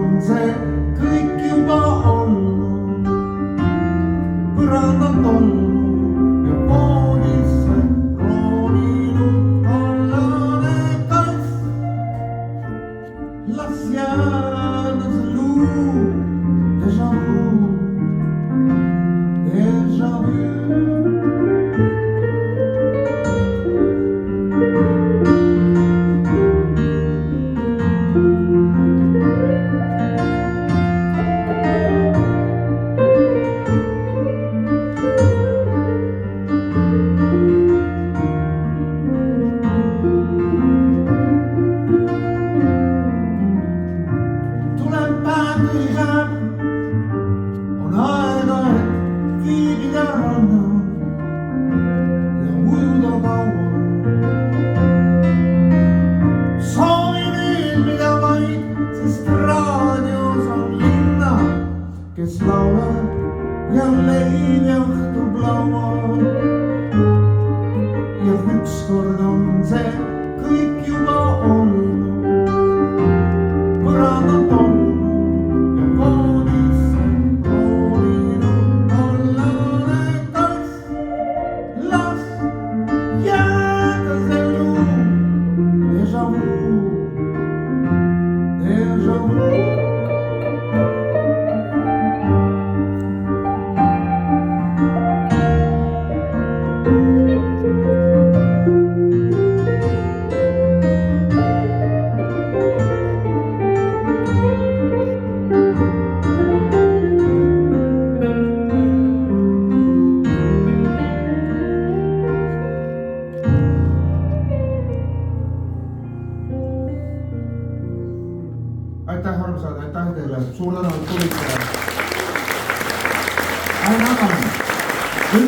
on see kõik juba olnud. Põrandalt olnud ja voodisse rooninud kollane kass. Las jääda see luu, déjà vu, déjà vu. On aega, et viibida rannal ja ujuda kaua. Soovin eelmida vaid, sest raadios on linna, kes laulab ja leib jahtub laual. Ja ükskord on see kõik juba olnud. Põrandalt on aitäh, armsad, aitäh teile, suur tänu, et tulite.